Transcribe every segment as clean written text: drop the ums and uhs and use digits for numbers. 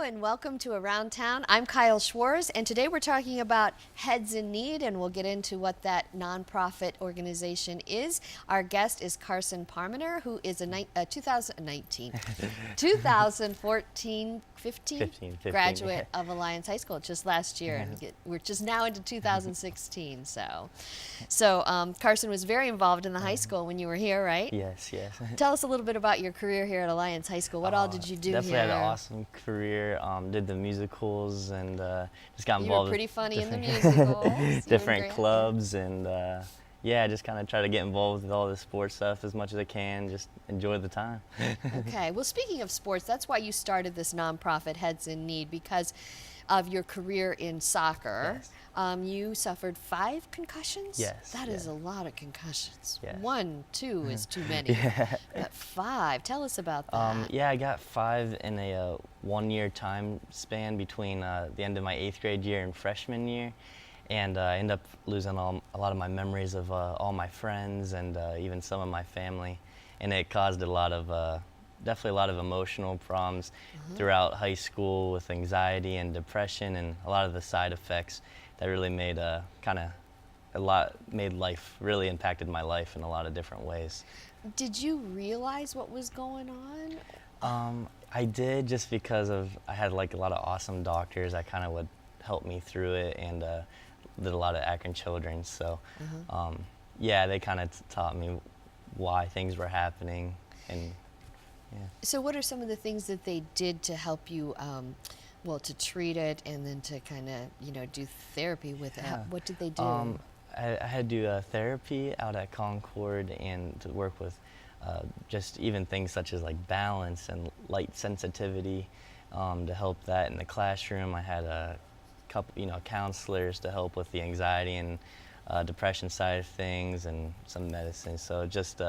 and welcome to Around Town. I'm Kyle Schwarz, and today we're talking about Heads in Need, and we'll get into what that nonprofit organization is. Our guest is Carson Parmenter, who is a 2019, 2014, 15 graduate of Alliance High School just last year, and we're just now into 2016. So Carson was very involved in the high school when you were here, right? Yes, yes. Tell us a little bit about your career here at Alliance High School. What all did you do definitely here? Had an awesome career. Did the musicals and just got involved. You were pretty funny in the musicals. Different clubs and yeah, just kind of try to get involved with all the sports stuff as much as I can. Just enjoy the time. Okay. Well, speaking of sports, that's why you started this nonprofit, Heads in Need, because of your career in soccer. Yes. You suffered 5 concussions? Yes. That is a lot of concussions. Yes. 1, 2 is too many. Yeah. But 5, tell us about that. Yeah, I got 5 in a 1-year time span between the end of my 8th grade year and freshman year. And I ended up losing a lot of my memories of all my friends and even some of my family. And it caused definitely a lot of emotional problems throughout high school with anxiety and depression and a lot of the side effects that really made really impacted my life in a lot of different ways. Did you realize what was going on? I did, just because I had like a lot of awesome doctors that kind of would help me through it, and did a lot of Akron Children's. So yeah, they kind of taught me why things were happening. And yeah. So what are some of the things that they did to help you, well, to treat it and then to kind of, do therapy with it? What did they do? I had to do therapy out at Concord and to work with just even things such as like balance and light sensitivity to help that in the classroom. I had a couple, counselors to help with the anxiety and depression side of things, and some medicine. So just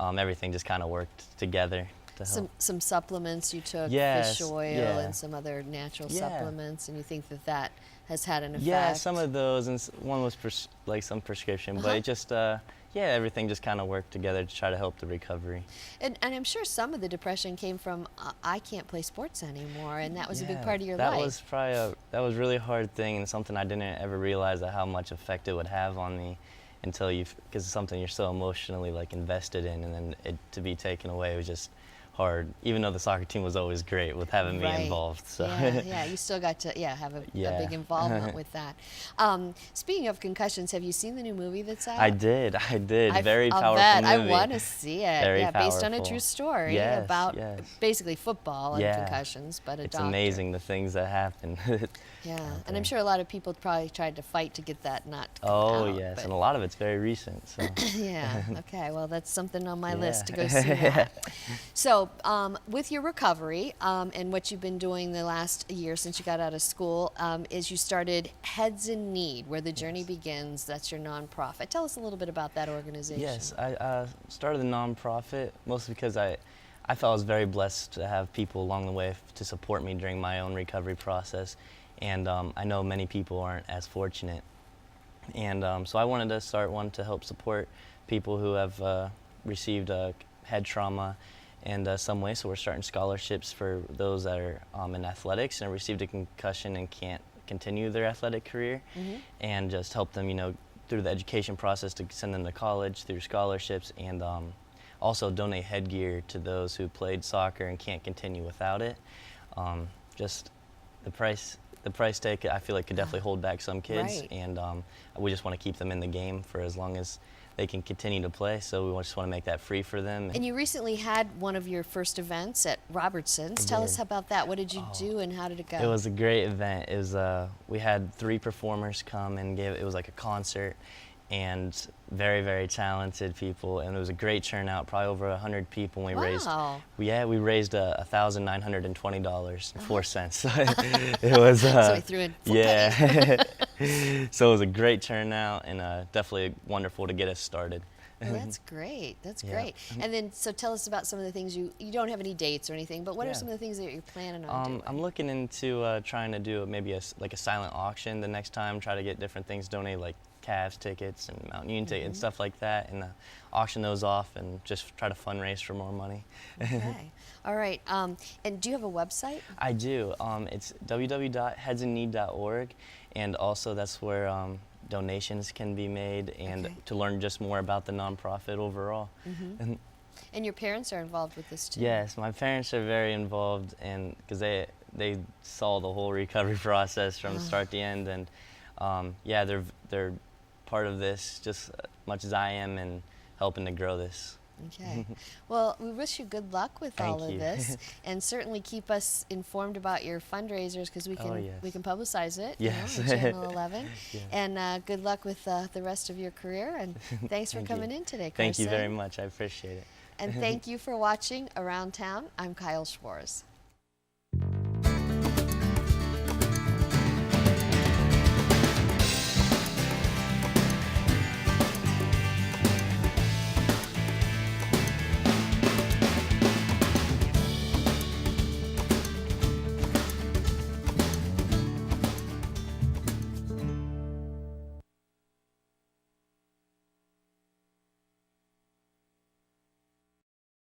everything just kind of worked together to help. Some supplements you took, yes, fish oil and some other natural supplements, and you think that has had an effect? Yeah, some of those, and one was like some prescription, but it just, everything just kind of worked together to try to help the recovery. And I'm sure some of the depression came from, I can't play sports anymore, and that was a big part of your that life. Was probably that was really hard thing, and something I didn't ever realize how much effect it would have on me until because it's something you're so emotionally like invested in, and then to be taken away was just hard, even though the soccer team was always great with having me involved. So. Yeah, you still got to have a big involvement with that. Speaking of concussions, have you seen the new movie that's out? I did. Very I'll powerful bet. movie. I want to see it. Very based on a powerful. true story about basically football and concussions, but it's amazing the things that happen. Yeah, and I'm sure a lot of people probably tried to fight to get that not to come out. Yes, and a lot of it's very recent. So. Yeah, okay, well that's something on my list to go see that. So with your recovery and what you've been doing the last year since you got out of school is you started Heads in Need, where the journey begins. That's your nonprofit. Tell us a little bit about that organization. Yes, I started the nonprofit mostly because I felt I was very blessed to have people along the way to support me during my own recovery process. And I know many people aren't as fortunate. And so I wanted to start one to help support people who have received head trauma in some way. So we're starting scholarships for those that are in athletics and received a concussion and can't continue their athletic career, and just help them, through the education process to send them to college through scholarships, and also donate headgear to those who played soccer and can't continue without it. Just the price tag, I feel like, could definitely hold back some kids, and we just want to keep them in the game for as long as they can continue to play, so we just want to make that free for them. And you recently had one of your first events at Robertson's. Tell us about that. What did you do and how did it go? It was a great event. It was we had 3 performers come and it was like a concert, and very, very talented people, and it was a great turnout, probably over 100 people. We raised we raised $1,920.04. It was so we threw in so it was a great turnout, and definitely wonderful to get us started. Well, that's great. That's great. And then, so tell us about some of the things you don't have any dates or anything, but what are some of the things that you're planning on doing? I'm looking into trying to do maybe like a silent auction the next time, try to get different things donated, like Cavs tickets and Mountain Union tickets and stuff like that, and auction those off and just try to fundraise for more money. Okay. All right. And do you have a website? I do. It's www.headsinneed.org, and also that's where donations can be made and to learn just more about the nonprofit overall. And your parents are involved with this too. Yes, my parents are very involved, and because they saw the whole recovery process from start to end, and yeah, they're part of this just as much as I am, and helping to grow this. Okay. Well, we wish you good luck with all of this, and certainly keep us informed about your fundraisers, because we can publicize it. Yes. You know, on Channel 11. Yeah. And good luck with the rest of your career. And thanks for coming in today, Carson. Thank you very much. I appreciate it. And thank you for watching Around Town. I'm Kyle Schwarz.